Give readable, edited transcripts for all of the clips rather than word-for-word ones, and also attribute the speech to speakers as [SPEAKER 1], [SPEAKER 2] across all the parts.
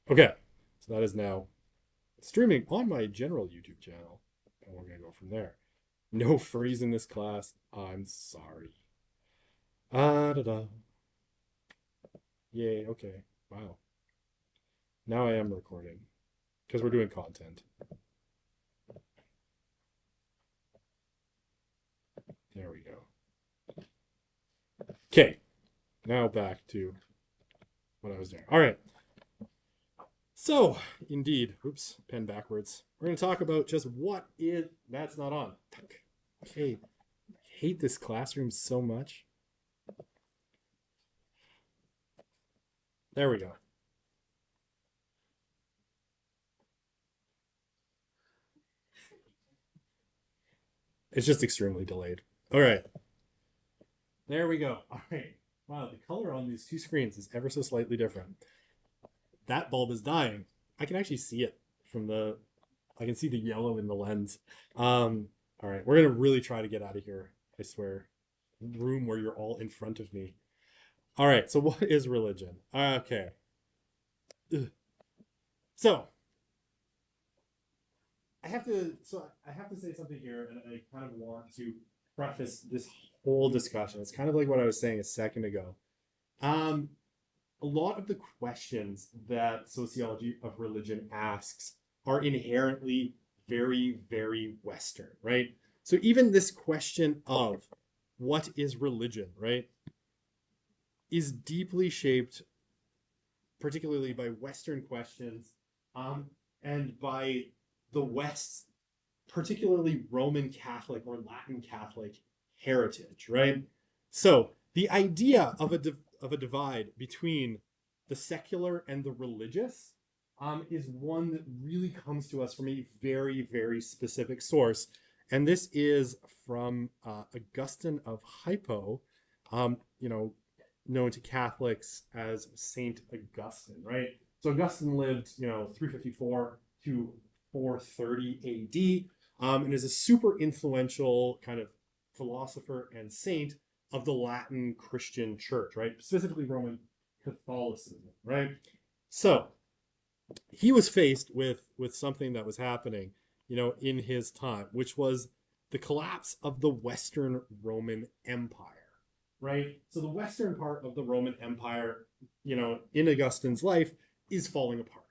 [SPEAKER 1] Okay, so that is now streaming on my general YouTube channel, and we're gonna go from there. No furries in this class. I'm sorry. Ah da da. Yay. Okay. Wow. Now I am recording because we're doing content. There we go. Okay. Now back to what I was doing. All right. So, indeed, oops, pen backwards. We're going to talk about just what is. That's not on. Okay. I hate this classroom so much. There we go. It's just extremely delayed. All right. There we go. All right. Wow, the color on these two screens is ever so slightly different. That bulb is dying. I can actually see it from the. I can see the yellow in the lens. All right, we're gonna really try to get out of here. I swear. Room where you're all in front of me. All right. So what is religion? Okay. Ugh. So I have to say something here, and I kind of want to preface this whole discussion. It's kind of like what I was saying a second ago. Um, a lot of the questions that sociology of religion asks are inherently very, very Western, right? So even this question of what is religion, right, is deeply shaped, particularly by Western questions, and by the West's, particularly Roman Catholic or Latin Catholic heritage, right? So the idea of a divide between the secular and the religious is one that really comes to us from a very, very specific source. And this is from Augustine of Hippo, known to Catholics as Saint Augustine, right? So Augustine lived, 354 to 430 AD, and is a super influential kind of philosopher and saint of the Latin Christian church, right? Specifically Roman Catholicism, right? So he was faced with something that was happening, in his time, which was the collapse of the Western Roman Empire, right? So the western part of the Roman Empire, in Augustine's life, is falling apart,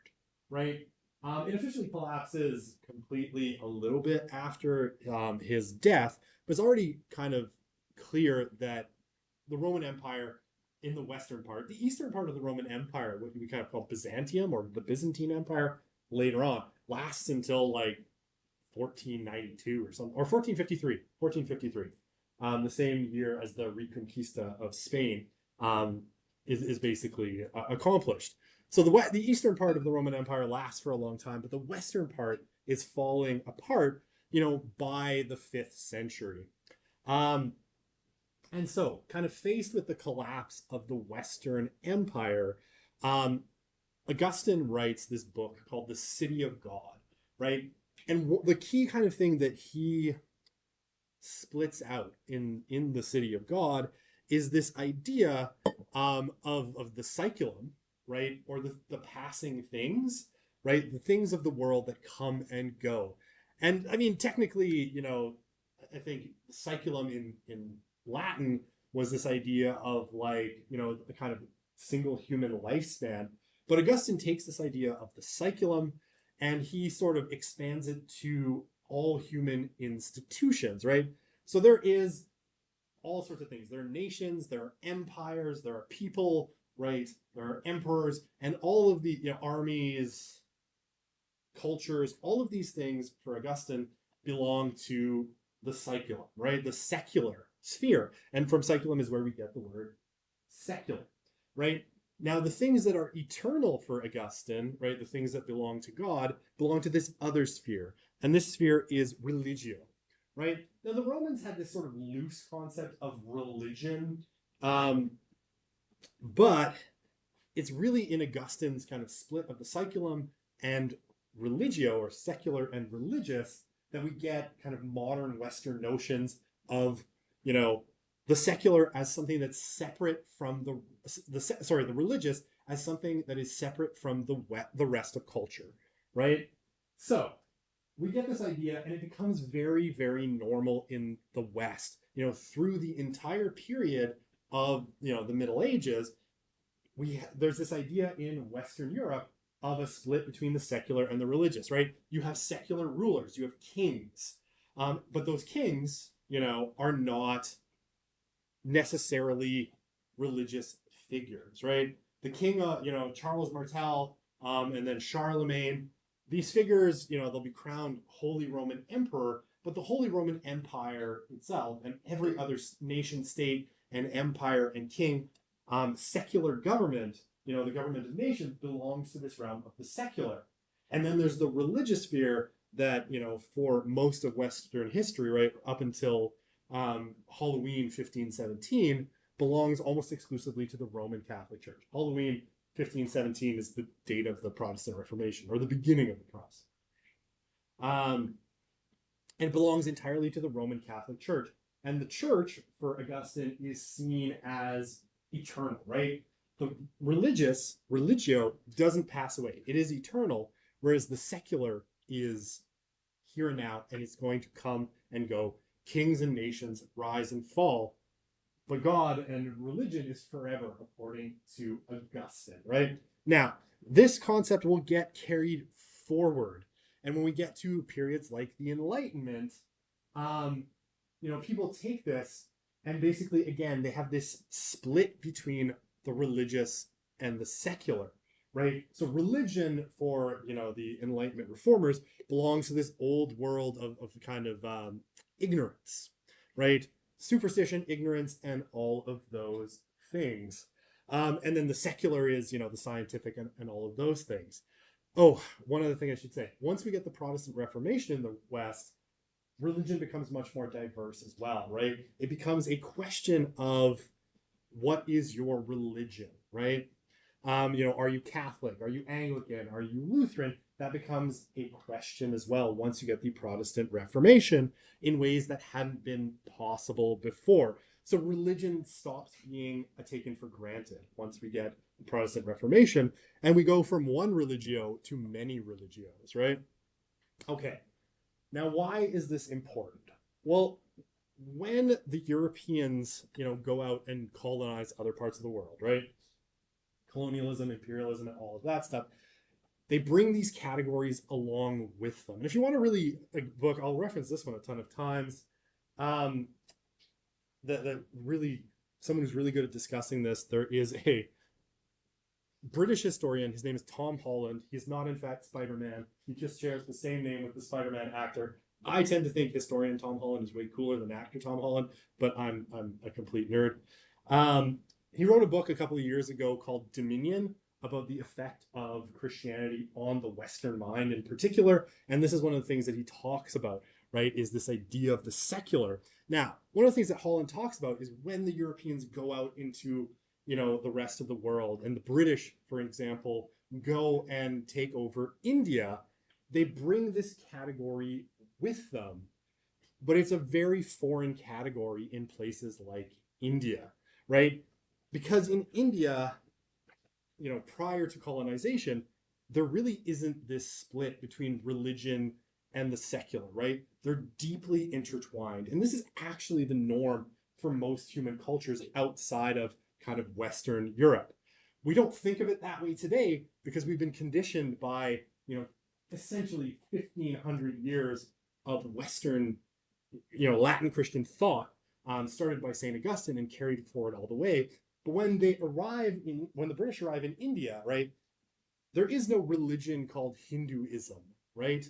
[SPEAKER 1] right? It officially collapses completely a little bit after his death, but it's already kind of clear that the Roman Empire in the western part, the eastern part of the Roman Empire, what we kind of call Byzantium or the Byzantine Empire later on, lasts until like 1492 or something, or 1453, the same year as the Reconquista of Spain is basically accomplished. So the eastern part of the Roman Empire lasts for a long time, but the western part is falling apart, by the 5th century. Um, and so, kind of faced with the collapse of the Western Empire, um, Augustine writes this book called The City of God, right? And the key kind of thing that he splits out in The City of God is this idea of the cyclum, right? Or the passing things, right? The things of the world that come and go. And I mean, technically, I think cyclum in Latin was this idea of like, the kind of single human lifespan. But Augustine takes this idea of the cyclum and he sort of expands it to all human institutions, right? So there is all sorts of things. There are nations, there are empires, there are people, right? There are emperors, and all of the armies, cultures, all of these things for Augustine belong to the cyclum, right? The secular sphere. And from cyclum is where we get the word secular, right? Now, the things that are eternal for Augustine, right, the things that belong to God, belong to this other sphere. And this sphere is religio, right? Now, the Romans had this sort of loose concept of religion, um, but it's really in Augustine's kind of split of the cyclum and religio, or secular and religious, that we get kind of modern Western notions of, the secular as something that's separate from the religious as something that is separate from the rest of culture, right? So we get this idea, and it becomes very, very normal in the West. Through the entire period of the Middle Ages, there's this idea in Western Europe of a split between the secular and the religious, right? You have secular rulers, you have kings, but those kings, are not necessarily religious figures, right? The king, Charles Martel, and then Charlemagne, these figures, they'll be crowned Holy Roman Emperor, but the Holy Roman Empire itself and every other nation state and empire and king, secular government, the government of nations belongs to this realm of the secular. And then there's the religious sphere that, for most of Western history, right, up until Halloween 1517, belongs almost exclusively to the Roman Catholic Church. Halloween 1517 is the date of the Protestant Reformation, or the beginning of the Protestant Reformation. And it belongs entirely to the Roman Catholic Church. And the church, for Augustine, is seen as eternal, right? The religio, doesn't pass away. It is eternal, whereas the secular is here and now, and it's going to come and go. Kings and nations rise and fall, but God and religion is forever, according to Augustine, right? Now, this concept will get carried forward. And when we get to periods like the Enlightenment, people take this and basically, again, they have this split between the religious and the secular, right? So religion for, the Enlightenment reformers belongs to this old world of kind of ignorance, right? Superstition, ignorance, and all of those things. And then the secular is, the scientific and all of those things. Oh, one other thing I should say. Once we get the Protestant Reformation in the West, religion becomes much more diverse as well, right? It becomes a question of what is your religion, right? Are you Catholic? Are you Anglican? Are you Lutheran? That becomes a question as well once you get the Protestant Reformation in ways that hadn't been possible before. So religion stops being taken for granted once we get the Protestant Reformation, and we go from one religio to many religios, right? Okay, now why is this important? Well, when the Europeans, go out and colonize other parts of the world, right? Colonialism, imperialism, and all of that stuff, they bring these categories along with them. And if you want to really book, I'll reference this one a ton of times. That really, someone who's really good at discussing this, there is a British historian. His name is Tom Holland. He's not, in fact, Spider-Man. He just shares the same name with the Spider-Man actor. I tend to think historian Tom Holland is way cooler than actor Tom Holland, but I'm a complete nerd. He wrote a book a couple of years ago called Dominion about the effect of Christianity on the Western mind in particular. And this is one of the things that he talks about, right, is this idea of the secular. Now, one of the things that Holland talks about is when the Europeans go out into, the rest of the world, and the British, for example, go and take over India, they bring this category with them. But it's a very foreign category in places like India, right? Because in India, prior to colonization, there really isn't this split between religion and the secular, right? They're deeply intertwined. And this is actually the norm for most human cultures outside of kind of Western Europe. We don't think of it that way today because we've been conditioned by, essentially 1,500 years of Western, Latin Christian thought, started by St. Augustine and carried forward all the way. But when the British arrive in India, right, there is no religion called Hinduism, right?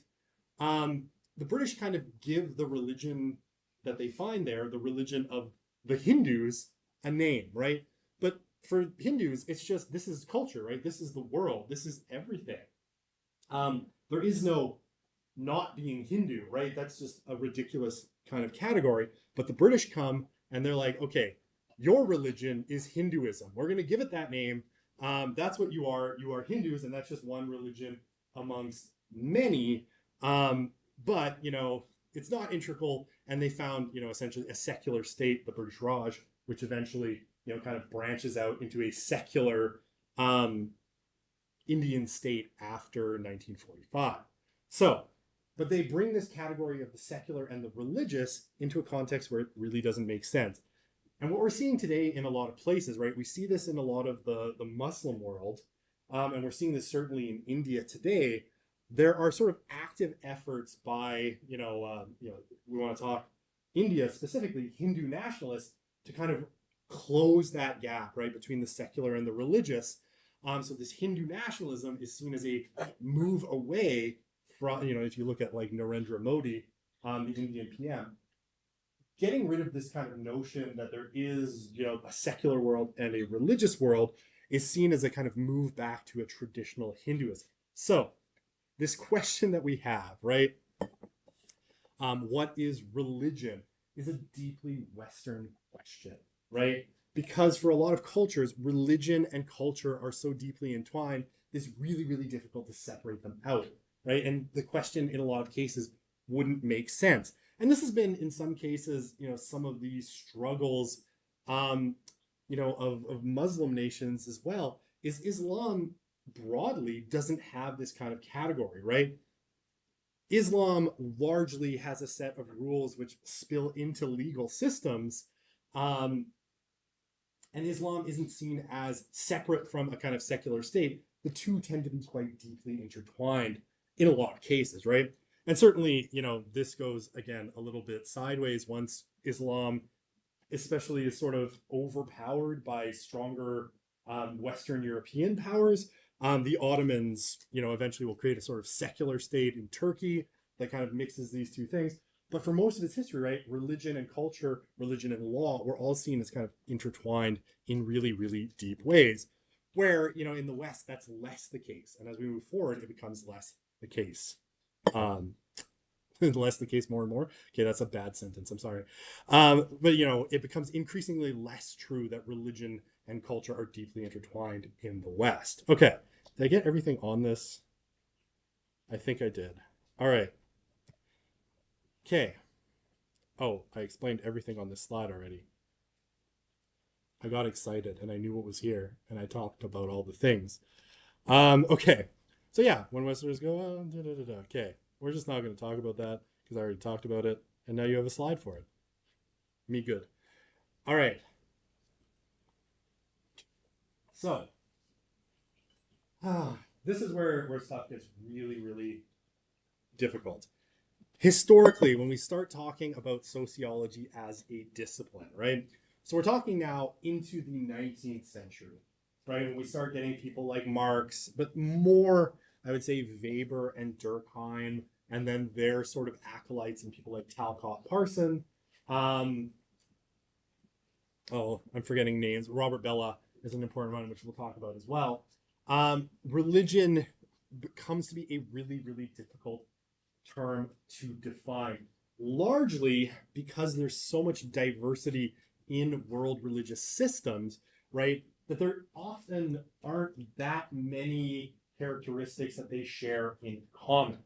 [SPEAKER 1] The British kind of give the religion that they find there, the religion of the Hindus, a name, right? But for Hindus, it's just, this is culture, right? This is the world. This is everything. There is no not being Hindu, right? That's just a ridiculous kind of category. But the British come and they're like, okay, your religion is Hinduism. We're going to give it that name. That's what you are. You are Hindus, and that's just one religion amongst many. But, it's not integral. And they found, essentially a secular state, the British Raj, which eventually, kind of branches out into a secular um, Indian state after 1945. So, but they bring this category of the secular and the religious into a context where it really doesn't make sense. And what we're seeing today in a lot of places, right? We see this in a lot of the Muslim world, and we're seeing this certainly in India today. There are sort of active efforts by, we want to talk India specifically, Hindu nationalists, to kind of close that gap, right, between the secular and the religious. So this Hindu nationalism is seen as a move away from, if you look at like Narendra Modi, the Indian PM, getting rid of this kind of notion that there is, a secular world and a religious world is seen as a kind of move back to a traditional Hinduism. So this question that we have, right? What is religion? Is a deeply Western question, right? Because for a lot of cultures, religion and culture are so deeply entwined, it's really, really difficult to separate them out, right? And the question in a lot of cases wouldn't make sense. And this has been, in some cases, some of these struggles, of Muslim nations as well, is Islam broadly doesn't have this kind of category, right? Islam largely has a set of rules which spill into legal systems, um, and Islam isn't seen as separate from a kind of secular state. The two tend to be quite deeply intertwined in a lot of cases, right? And certainly, this goes again a little bit sideways once Islam, especially, is sort of overpowered by stronger Western European powers. The Ottomans, eventually will create a sort of secular state in Turkey that kind of mixes these two things. But for most of its history, right, religion and culture, religion and law were all seen as kind of intertwined in really, really deep ways. Where, in the West, that's less the case. And as we move forward, it becomes less the case. Um, less the case more and more. Okay, that's a bad sentence. I'm sorry. But, it becomes increasingly less true that religion and culture are deeply intertwined in the West. Okay, did I get everything on this? I think I did. All right. Okay. Oh, I explained everything on this slide already. I got excited and I knew what was here and I talked about all the things. Okay. So yeah, when Westerners go, oh, da, da, da, da. Okay, we're just not going to talk about that because I already talked about it, and now you have a slide for it. Me good. All right. So this is where stuff gets really, really difficult. Historically, when we start talking about sociology as a discipline, right? So we're talking now into the 19th century, right? When we start getting people like Marx, but more, I would say, Weber and Durkheim, and then their sort of acolytes and people like Talcott Parson. Um, I'm forgetting names. Robert Bella is an important one, which we'll talk about as well. Religion comes to be a really, really difficult term to define, largely because there's so much diversity in world religious systems, right? That there often aren't that many characteristics that they share in common.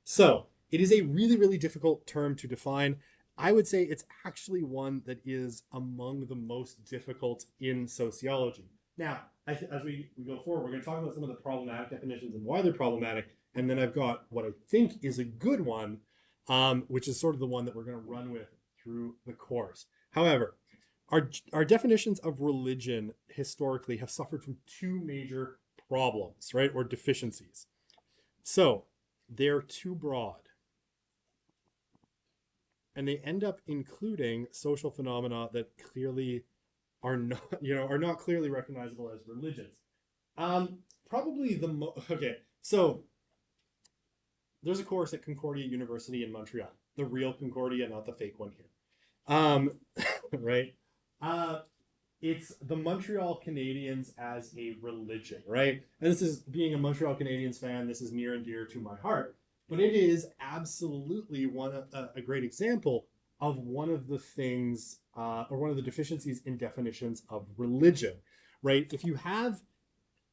[SPEAKER 1] So it is a really, really difficult term to define. I would say it's actually one that is among the most difficult in sociology. Now, as we go forward, we're going to talk about some of the problematic definitions and why they're problematic. And then I've got what I think is a good one, which is sort of the one that we're going to run with through the course. However, our definitions of religion historically have suffered from two major problems, right, or deficiencies. So they're too broad. And they end up including social phenomena that clearly are not, are not clearly recognizable as religions. Probably okay. So there's a course at Concordia University in Montreal, the real Concordia, not the fake one here. Right? It's the Montreal Canadiens as a religion, right? And this is, being a Montreal Canadiens fan, this is near and dear to my heart. But it is absolutely a great example of one of the things, or one of the deficiencies in definitions of religion, right? If you have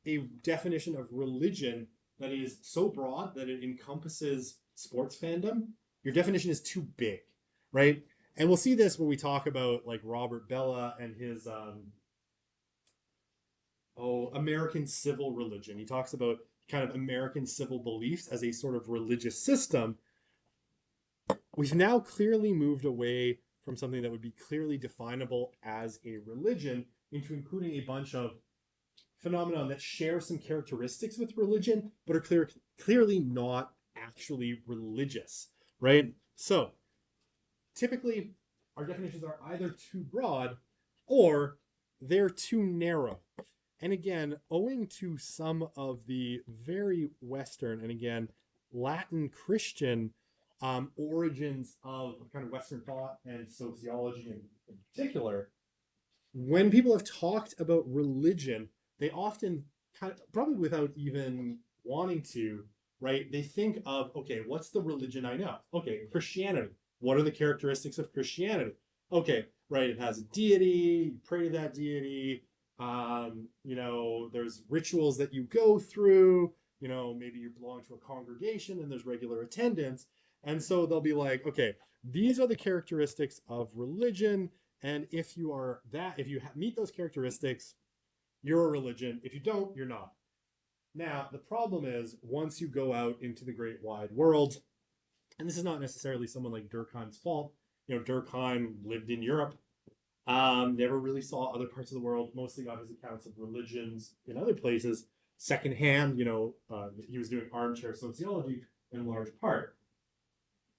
[SPEAKER 1] a definition of religion that is so broad that it encompasses sports fandom, your definition is too big, right? And we'll see this when we talk about like Robert Bella and his American civil religion. He talks about kind of American civil beliefs as a sort of religious system. We've now clearly moved away from something that would be clearly definable as a religion into including a bunch of phenomena that share some characteristics with religion, but are clearly not actually religious, right? So typically, our definitions are either too broad or they're too narrow. And again, owing to some of the very Western and again, Latin Christian origins of kind of Western thought and sociology in particular, when people have talked about religion, they often kind of, probably without even wanting to, right? They think of, okay, what's the religion I know? Okay, Christianity. What are the characteristics of Christianity? Okay, right, it has a deity, you pray to that deity, there's rituals that you go through, maybe you belong to a congregation and there's regular attendance. And so they'll be like, okay, these are the characteristics of religion. And if you meet those characteristics, you're a religion. If you don't, you're not. Now, the problem is once you go out into the great wide world, and this is not necessarily someone like Durkheim's fault. Durkheim lived in Europe, never really saw other parts of the world, mostly got his accounts of religions in other places secondhand. He was doing armchair sociology in large part.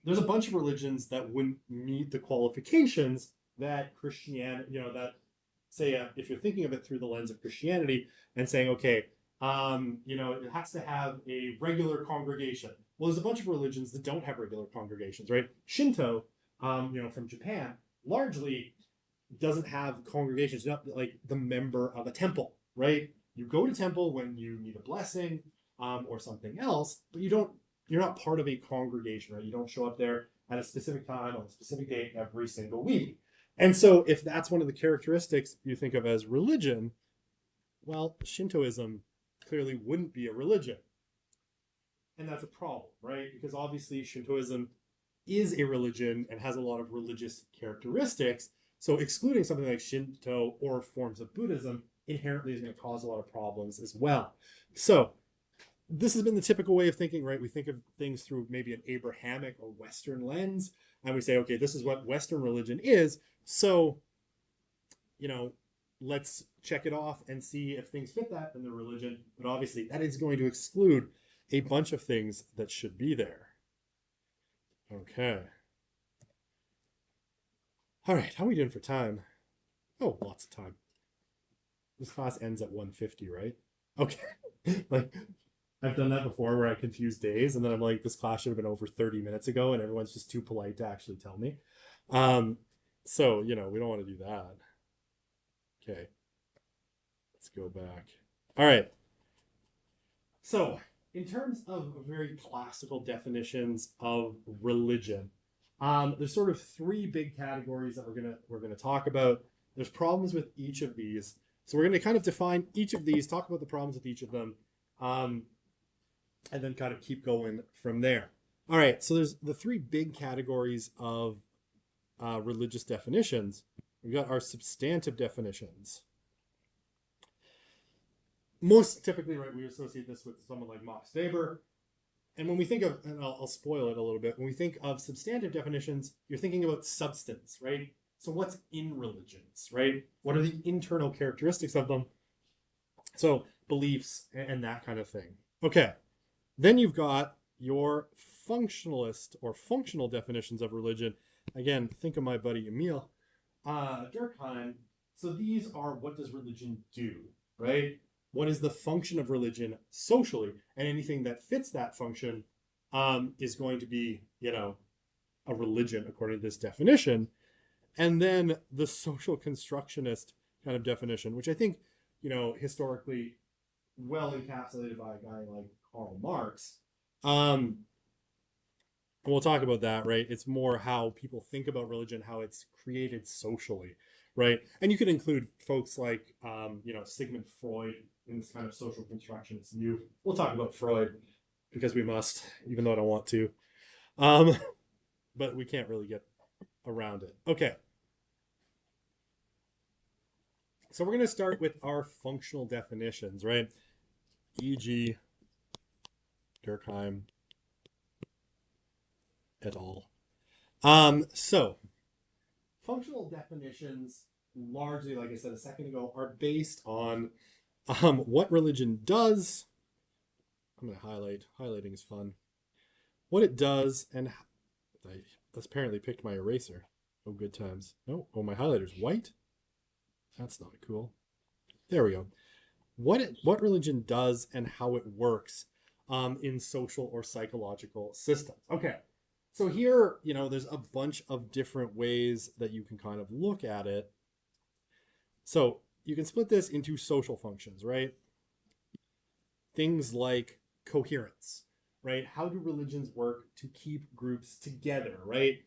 [SPEAKER 1] There's a bunch of religions that wouldn't meet the qualifications that Christianity, say, if you're thinking of it through the lens of Christianity and saying, okay, it has to have a regular congregation. Well, there's a bunch of religions that don't have regular congregations, right? Shinto, from Japan, largely doesn't have congregations, not like the member of a temple, right? You go to temple when you need a blessing or something else, but you're not part of a congregation, right? You don't show up there at a specific time on a specific day every single week. And so if that's one of the characteristics you think of as religion, well, Shintoism clearly wouldn't be a religion. And that's a problem, right? Because obviously Shintoism is a religion and has a lot of religious characteristics. So excluding something like Shinto or forms of Buddhism inherently is going to cause a lot of problems as well. So this has been the typical way of thinking, right? We think of things through maybe an Abrahamic or Western lens, and we say, okay, this is what Western religion is. So, let's check it off and see if things fit that in the religion. But obviously, that is going to exclude a bunch of things that should be there. Okay. All right, how are we doing for time? Oh, lots of time. This class ends at 1:50, right? Okay. Like, I've done that before where I confuse days and then I'm like, this class should have been over 30 minutes ago and everyone's just too polite to actually tell me. So, we don't want to do that. Okay. Let's go back. All right. So, in terms of very classical definitions of religion, there's sort of three big categories that we're gonna talk about. There's problems with each of these, so we're gonna kind of define each of these, talk about the problems with each of them, and then kind of keep going from there. All right, so there's the three big categories of religious definitions. We've got our substantive definitions. Most typically, right, we associate this with someone like Max Weber. And when we think of, and I'll spoil it a little bit, when we think of substantive definitions, you're thinking about substance, right? So what's in religions, right? What are the internal characteristics of them? So beliefs and that kind of thing. Okay. Then you've got your functionalist or functional definitions of religion. Again, think of my buddy Emil Durkheim. So these are, what does religion do, right? What is the function of religion socially? And anything that fits that function is going to be, a religion according to this definition. And then the social constructionist kind of definition, which I think, historically well encapsulated by a guy like Karl Marx. We'll talk about that, right? It's more how people think about religion, how it's created socially, right? And you could include folks like, Sigmund Freud in this kind of social construction. It's new. We'll talk about Freud because we must, even though I don't want to. But we can't really get around it. Okay. so we're going to start with our functional definitions, right? E.g. Durkheim et al. So functional definitions largely, like I said a second ago, are based on what religion does. I'm going to highlight. Highlighting is fun. What it does, and I apparently picked my eraser. Oh, good times. Oh, my highlighter's white. That's not cool. There we go. What religion does and how it works in social or psychological systems. Okay, so here, there's a bunch of different ways that you can kind of look at it. So you can split this into social functions, right? Things like coherence, right? How do religions work to keep groups together, right?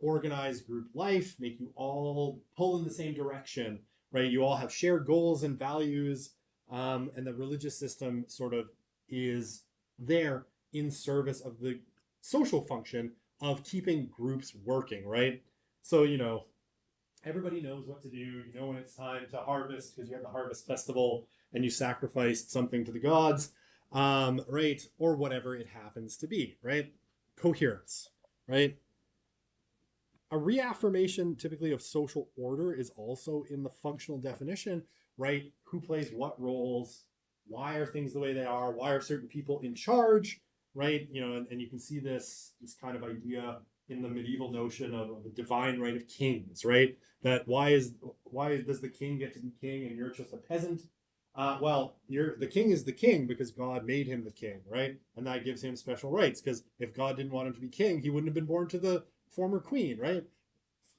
[SPEAKER 1] Organize group life, make you all pull in the same direction, right? You all have shared goals and values, and the religious system sort of is there in service of the social function of keeping groups working, right? So, everybody knows what to do. You know when it's time to harvest because you have the harvest festival and you sacrificed something to the gods, right? Or whatever it happens to be, right? Coherence, right? A reaffirmation typically of social order is also in the functional definition, right? Who plays what roles? Why are things the way they are? Why are certain people in charge, right? And you can see this kind of idea in the medieval notion of the divine right of kings, right? That why does the king get to be king and you're just a peasant? Well, the king is the king because God made him the king, right? And that gives him special rights because if God didn't want him to be king, he wouldn't have been born to the former queen, right?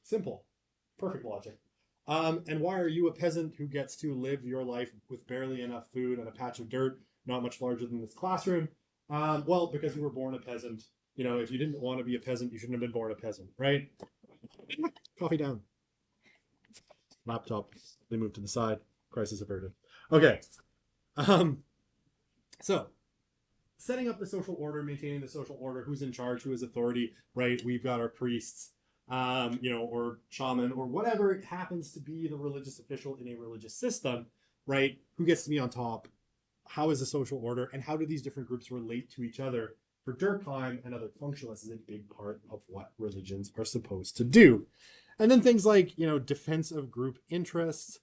[SPEAKER 1] Simple, perfect logic. And why are you a peasant who gets to live your life with barely enough food and a patch of dirt, not much larger than this classroom? Well, because you were born a peasant. If you didn't want to be a peasant, you shouldn't have been born a peasant, right? Coffee down. Laptop, they moved to the side. Crisis averted. Okay. So setting up the social order, maintaining the social order, who's in charge, who has authority, right? We've got our priests, or shaman, or whatever it happens to be the religious official in a religious system, right? Who gets to be on top? How is the social order? And how do these different groups relate to each other? For Durkheim and other functionalists is a big part of what religions are supposed to do. And then things like, defense of group interests,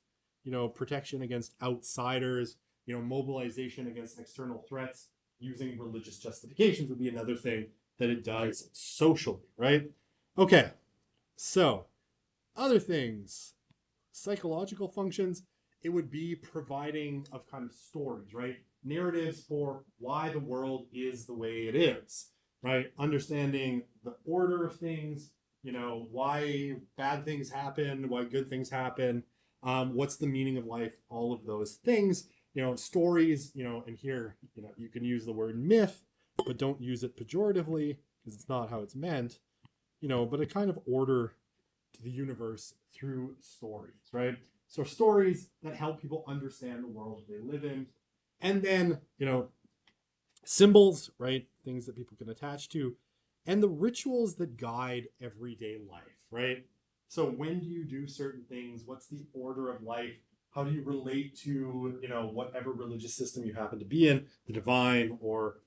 [SPEAKER 1] protection against outsiders, mobilization against external threats, using religious justifications would be another thing that it does socially, right? Okay, so other things, psychological functions, it would be providing of kind of stories, right? Narratives for why the world is the way it is, right? Understanding the order of things, why bad things happen, why good things happen, what's the meaning of life, all of those things, stories, and here, you can use the word myth, but don't use it pejoratively because it's not how it's meant, but a kind of order to the universe through stories, right? So stories that help people understand the world they live in. And then, symbols, right? Things that people can attach to. And the rituals that guide everyday life, right? So when do you do certain things? What's the order of life? How do you relate to, whatever religious system you happen to be in, the divine or,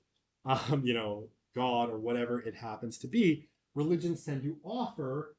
[SPEAKER 1] God or whatever it happens to be? Religions tend to offer,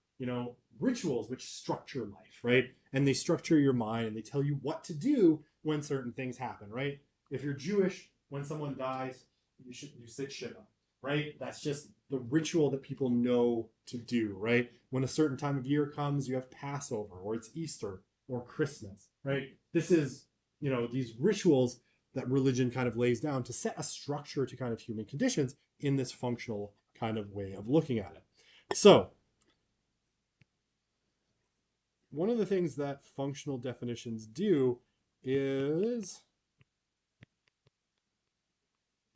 [SPEAKER 1] rituals which structure life, right? And they structure your mind and they tell you what to do when certain things happen, right? If you're Jewish, when someone dies, you sit shiva, right? That's just the ritual that people know to do, right? When a certain time of year comes, you have Passover or it's Easter or Christmas, right? This is, these rituals that religion kind of lays down to set a structure to kind of human conditions in this functional kind of way of looking at it. So one of the things that functional definitions do is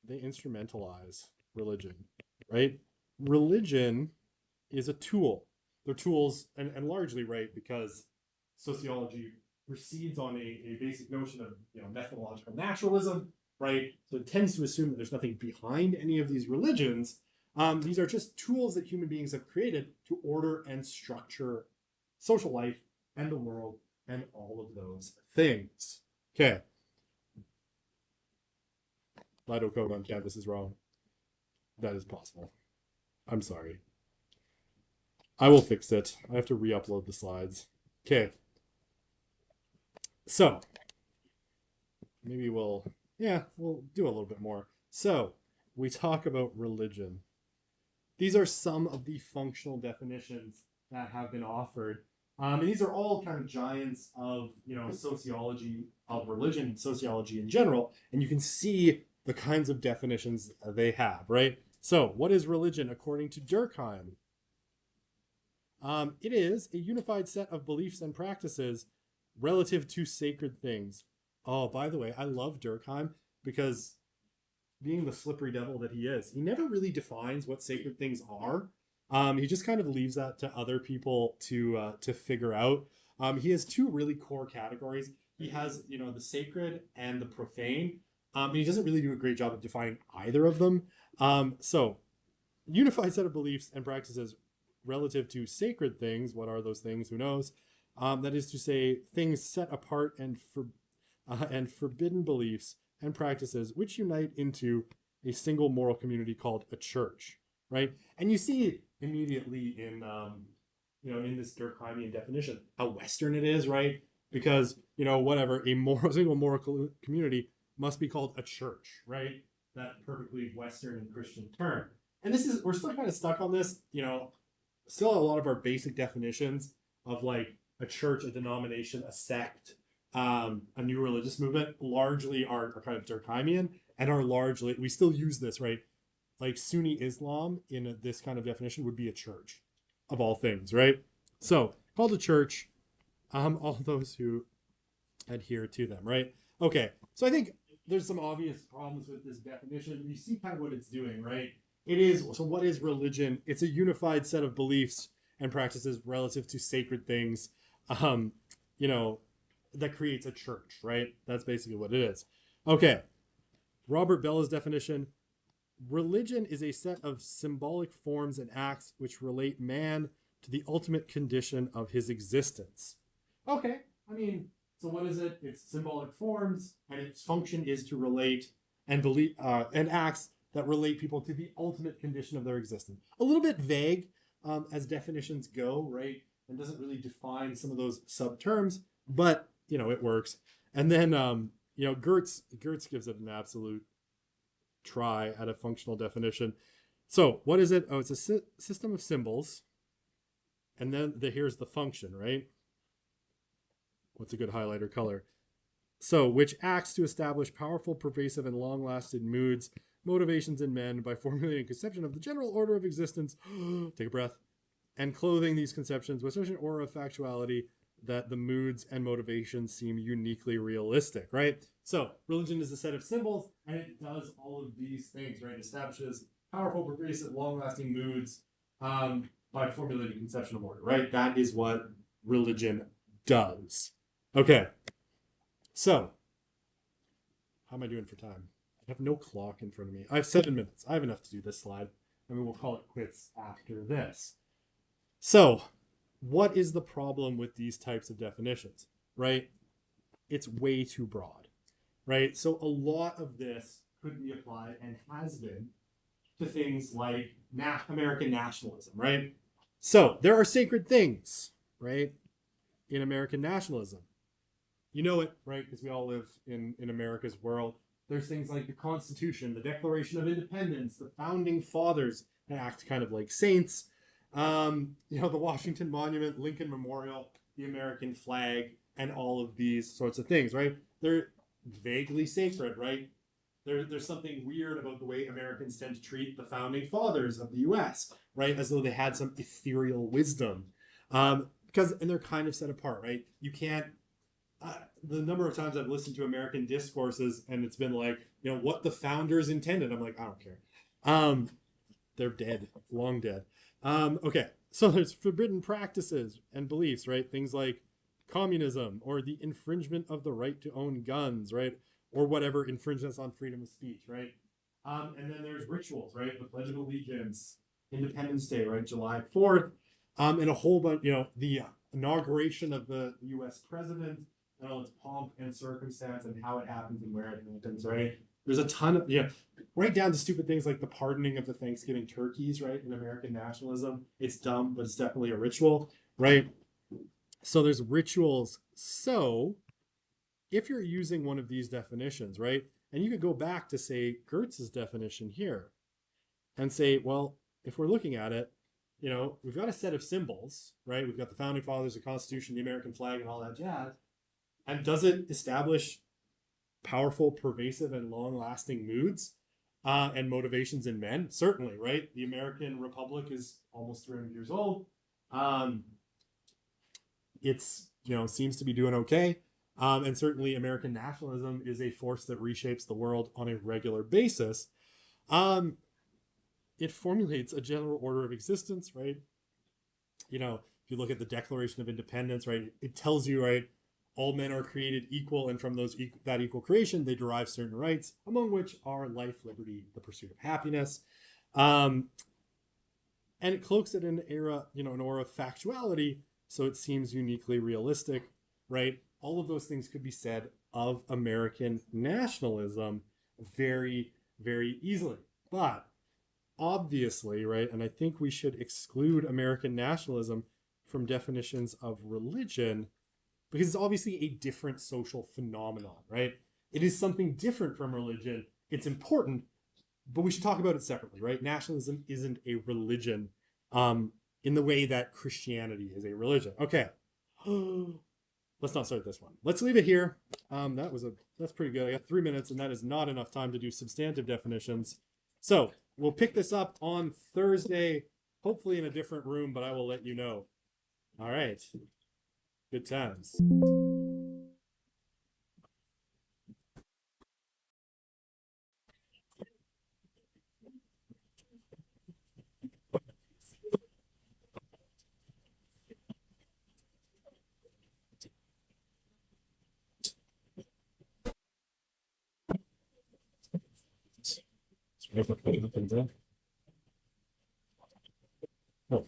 [SPEAKER 1] they instrumentalize religion, right? Religion is a tool. They're tools, and largely, right, because sociology proceeds on a basic notion of, methodological naturalism, right? So it tends to assume that there's nothing behind any of these religions. These are just tools that human beings have created to order and structure social life and the world and all of those things. Okay. Lido code on campus is wrong. That is possible. I'm sorry. I will fix it. I have to re-upload the slides. Okay. So maybe we'll do a little bit more. So we talk about religion. These are some of the functional definitions that have been offered. And these are all kind of giants of, sociology of religion, sociology in general. And you can see the kinds of definitions they have, right? So what is religion according to Durkheim? It is a unified set of beliefs and practices relative to sacred things. Oh, by the way, I love Durkheim because being the slippery devil that he is, he never really defines what sacred things are. He just kind of leaves that to other people to figure out. He has two really core categories. He has, the sacred and the profane. And he doesn't really do a great job of defining either of them. So, unified set of beliefs and practices relative to sacred things. What are those things? Who knows? That is to say, things set apart and forbidden beliefs and practices which unite into a single moral community called a church, right? And you see immediately in in this Durkheimian definition how Western it is, right? Because whatever, a single moral community must be called a church, right? That perfectly Western and Christian term. And we're still kind of stuck on this, still a lot of our basic definitions of like a church, a denomination, a sect, a new religious movement largely are kind of Durkheimian and are largely, we still use this, right? Like Sunni Islam in this kind of definition would be a church of all things, right? So called a church, all those who adhere to them, right? Okay, so I think there's some obvious problems with this definition. You see kind of what it's doing, right? So what is religion? It's a unified set of beliefs and practices relative to sacred things, that creates a church, right? That's basically what it is. Okay, Robert Bella's definition: religion is a set of symbolic forms and acts which relate man to the ultimate condition of his existence. Okay, so what is it? It's symbolic forms, and its function is to relate and believe and acts that relate people to the ultimate condition of their existence. A little bit vague as definitions go, right? And doesn't really define some of those sub-terms, but it works. And then Gertz gives it an absolute try at a functional definition. So what is it? Oh, it's a system of symbols. And then here's the function, right? What's a good highlighter color? So, which acts to establish powerful, pervasive, and long-lasting moods, motivations in men by formulating a conception of the general order of existence. Take a breath. And clothing these conceptions with such an aura of factuality that the moods and motivations seem uniquely realistic, right? So, religion is a set of symbols, and it does all of these things, right? It establishes powerful, pervasive, long-lasting moods by formulating conception of order, right? That is what religion does. Okay. So, how am I doing for time? I have no clock in front of me. I have 7 minutes. I have enough to do this slide, and we'll call it quits after this. So, what is the problem with these types of definitions, right? It's way too broad, right? So a lot of this could be applied and has been to things like American nationalism, right? So there are sacred things, right, in American nationalism. You know it, right? Because we all live in America's world. There's things like the Constitution, the Declaration of Independence, the Founding Fathers act kind of like saints. The Washington Monument, Lincoln Memorial, the American flag, and all of these sorts of things, right? They're vaguely sacred, right? There's something weird about the way Americans tend to treat the founding fathers of the U.S., right? As though they had some ethereal wisdom. And they're kind of set apart, right? You can't, the number of times I've listened to American discourses and it's been like, what the founders intended. I'm like, I don't care. They're dead, long dead. Okay, so there's forbidden practices and beliefs, right? Things like communism or the infringement of the right to own guns, right? Or whatever infringements on freedom of speech, right? And then there's rituals, right? The Pledge of Allegiance, Independence Day, right? July 4th, and a whole bunch, the inauguration of the U.S. president and all its pomp and circumstance and how it happens and where it happens, right? There's a ton of, right down to stupid things like the pardoning of the Thanksgiving turkeys, right? In American nationalism, it's dumb, but it's definitely a ritual, right? So there's rituals. So if you're using one of these definitions, right, and you could go back to say Gertz's definition here and say, well, if we're looking at it, we've got a set of symbols, right? We've got the founding fathers, the Constitution, the American flag, and all that jazz. And does it establish powerful, pervasive, and long-lasting moods and motivations in men? Certainly, right? The American Republic is almost 300 years old. It's seems to be doing okay, and certainly American nationalism is a force that reshapes the world on a regular basis. It formulates a general order of existence, right? If you look at the Declaration of Independence, right, it tells you, right, all men are created equal, and from that equal creation, they derive certain rights, among which are life, liberty, the pursuit of happiness. And it cloaks it in an era, an aura of factuality, so it seems uniquely realistic, right? All of those things could be said of American nationalism very, very easily. But obviously, right, and I think we should exclude American nationalism from definitions of religion because it's obviously a different social phenomenon, right? It is something different from religion. It's important, but we should talk about it separately, right? Nationalism isn't a religion in the way that Christianity is a religion. Okay. Let's not start this one. Let's leave it here. That's pretty good. I got 3 minutes, and that is not enough time to do substantive definitions. So we'll pick this up on Thursday, hopefully in a different room, but I will let you know. All right. Good times. Oh.